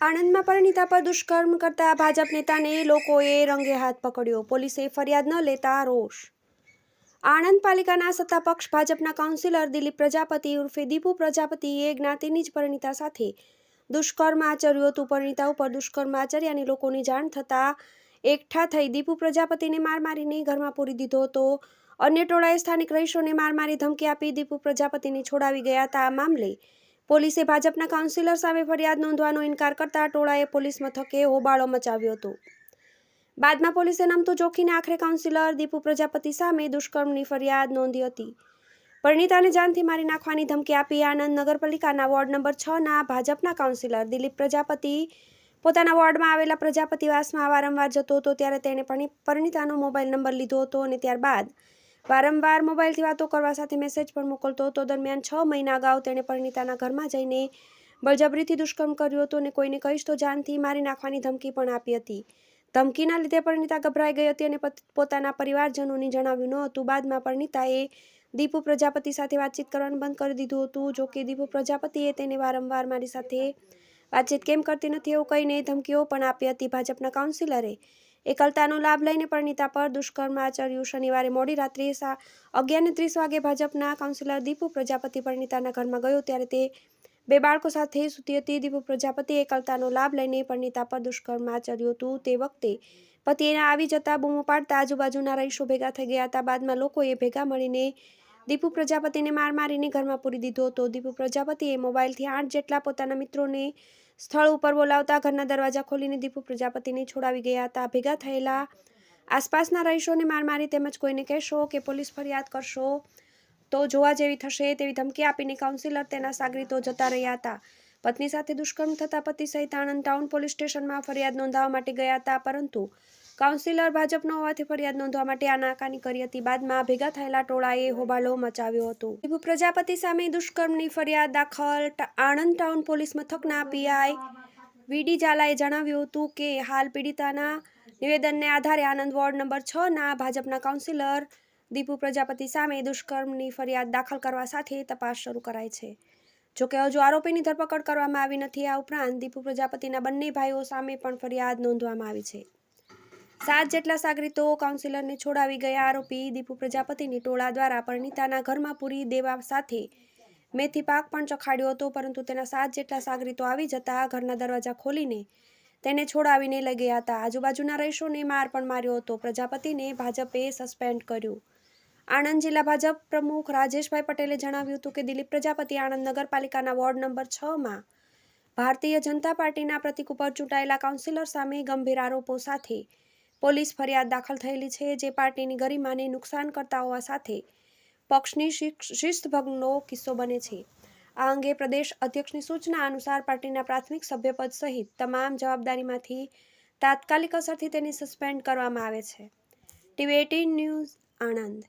આણંદમાં પરિણીતા પર દુષ્કર્મ કરતા ભાજપ નેતાને લોકોએ રંગે હાથ પકડ્યો. પોલીસે ફરિયાદ ન લેતા રોષ. આણંદ પાલિકાના સત્તાપક્ષ ભાજપના કાઉન્સિલર દિલીપ પ્રજાપતિ ઉર્ફે દીપુ પ્રજાપતિએ જ્ઞાતિની જ પરિણીતા સાથે દુષ્કર્મ આચર્યું હતું. પરિણીતા ઉપર દુષ્કર્મ આચર્યાની લોકોની જાણ થતાં એકઠા થઈ દીપુ પ્રજાપતિને માર મારીને ઘરમાં પૂરી દીધો હતો. અન્ય ટોળાએ સ્થાનિક રહીશોને માર મારી ધમકી આપી દીપુ પ્રજાપતિને છોડાવી ગયા હતા. આ મામલે પોલીસે ભાજપના કાઉન્સિલર સામે ફરિયાદ નોંધવાનો ઇનકાર કરતા ટોળાએ પોલીસ મથકે હોબાળો મચાવ્યો હતો. બાદમાં પોલીસે નમતું જોખીને આખરે કાઉન્સિલર દીપુ પ્રજાપતિ સામે દુષ્કર્મની ફરિયાદ નોંધી હતી. પરિણીતાને જાનથી મારી નાખવાની ધમકી આપી આણંદ નગરપાલિકાના વોર્ડ નંબર 6ના ભાજપના કાઉન્સિલર દિલીપ પ્રજાપતિ પોતાના વોર્ડમાં આવેલા પ્રજાપતિવાસમાં વારંવાર જતો હતો. ત્યારે તેણે પરિણીતાનો મોબાઈલ નંબર લીધો હતો અને ત્યારબાદ વારંવાર મોબાઈલથી વાતો કરવા સાથે મેસેજ પણ મોકલતો હતો. દરમિયાન 6 મહિના અગાઉ તેણે પરિણીતાના ઘરમાં જઈને બળજબરીથી દુષ્કર્મ કર્યું હતું અને કોઈને કહીશ તો જાનથી મારી નાખવાની ધમકી પણ આપી હતી. ધમકીના લીધે પરિણીતા ગભરાઈ ગઈ હતી અને પોતાના પરિવારજનોને જણાવ્યું ન હતું. બાદમાં પરિણીતાએ દીપુ પ્રજાપતિ સાથે વાતચીત કરવાનું બંધ કરી દીધું હતું. જોકે દીપુ પ્રજાપતિએ તેને વારંવાર મારી સાથે વાતચીત કેમ કરતી નથી એવું કહીને ધમકીઓ પણ આપી હતી. ભાજપના કાઉન્સિલરે એકલતાનો લાભ લઈને પરિણીતા પર દુષ્કર્મ આચર્યું. શનિવારે મોડી રાત્રે 11:30 વાગે ભાજપના કાઉન્સિલર દીપુ પ્રજાપતિ પરિણીતાના ઘરમાં ગયો ત્યારે તે 2 બાળકો સાથે સૂતી હતી. દીપુ પ્રજાપતિએ એકલતાનો લાભ લઈને પરિણીતા પર દુષ્કર્મ આચર્યું હતું. તે વખતે પતિએ આવી જતા બૂમો પાડતા આજુબાજુના રહીશો ભેગા થઈ ગયા હતા. બાદમાં લોકોએ ભેગા મળીને દીપુ પ્રજાપતિને માર મારીને ઘરમાં પૂરી દીધો હતો. દીપુ પ્રજાપતિએ મોબાઈલથી 8 જેટલા પોતાના મિત્રોને સ્થળ ઉપર બોલાવતા ઘરના દરવાજા ખોલીને દીપુ પ્રજાપતિને છોડાવી ગયા હતા. ભેગા થયેલા આસપાસના રહીશોને માર મારી તેમજ કોઈને કહેશો કે પોલીસ ફરિયાદ કરશો તો જોવા જેવી થશે તેવી ધમકી આપીને કાઉન્સિલર તેના સાગરીતો જતા રહ્યા હતા. પત્ની સાથે દુષ્કર્મ થતા પતિ સહિત આણંદ ટાઉન પોલીસ સ્ટેશનમાં ફરિયાદ નોંધાવવા માટે ગયા હતા, પરંતુ કાઉન્સિલર ભાજપનો હોવાથી ફરિયાદ નોંધવા માટે આનાકાની કરી હતી. બાદમાં ભેગા થયેલા ટોળાએ હોબાળો મચાવ્યો હતો. દીપુ પ્રજાપતિ સામે દુષ્કર્મની ફરિયાદ દાખલ આણંદ ટાઉન પોલીસ મથકના પીઆઈ વીડી ઝાલાએ જણાવ્યું હતું કે હાલ પીડિતાના નિવેદનને આધારે આણંદ વોર્ડ નંબર 6ના ભાજપના કાઉન્સિલર દીપુ પ્રજાપતિ સામે દુષ્કર્મની ફરિયાદ દાખલ કરવા સાથે તપાસ શરૂ કરાઈ છે. જોકે હજુ આરોપીની ધરપકડ કરવામાં આવી નથી. આ ઉપરાંત દીપુ પ્રજાપતિના બંને ભાઈઓ સામે પણ ફરિયાદ નોંધવામાં આવી છે. 7 જેટલા સાગરીતો કાઉન્સિલરને છોડાવી ગયા. આરોપી દીપુ પ્રજાપતિની ટોળા દ્વારા પરિણીતાના ઘરમાં પૂરી દેવા સાથે મેથી પાક પણ ચખાડ્યો હતો, પરંતુ તેના 7 જેટલા સાગરીતો આવી જતા ઘરના દરવાજા ખોલીને તેને છોડાવીને લઈ ગયા હતા. આજુબાજુના રહીશોને માર પણ માર્યો હતો. પ્રજાપતિને ભાજપે સસ્પેન્ડ કર્યું. આણંદ જિલ્લા ભાજપ પ્રમુખ રાજેશભાઈ પટેલે જણાવ્યું હતું કે દિલીપ પ્રજાપતિ આણંદ નગરપાલિકાના વોર્ડ નંબર 6માં ભારતીય જનતા પાર્ટીના પ્રતિક ઉપર ચૂંટાયેલા કાઉન્સિલર સામે ગંભીર આરોપો સાથે પોલીસ ફરિયાદ દાખલ થયેલી છે, જે પાર્ટીની ગરિમાને નુકસાન કરતા હોવા સાથે પક્ષની શિસ્તભંગનો કિસ્સો બને છે. આ અંગે પ્રદેશ અધ્યક્ષની સૂચના અનુસાર પાર્ટીના પ્રાથમિક સભ્યપદ સહિત તમામ જવાબદારીમાંથી તાત્કાલિક અસરથી તેને સસ્પેન્ડ કરવામાં આવે છે. TV18 news Anand.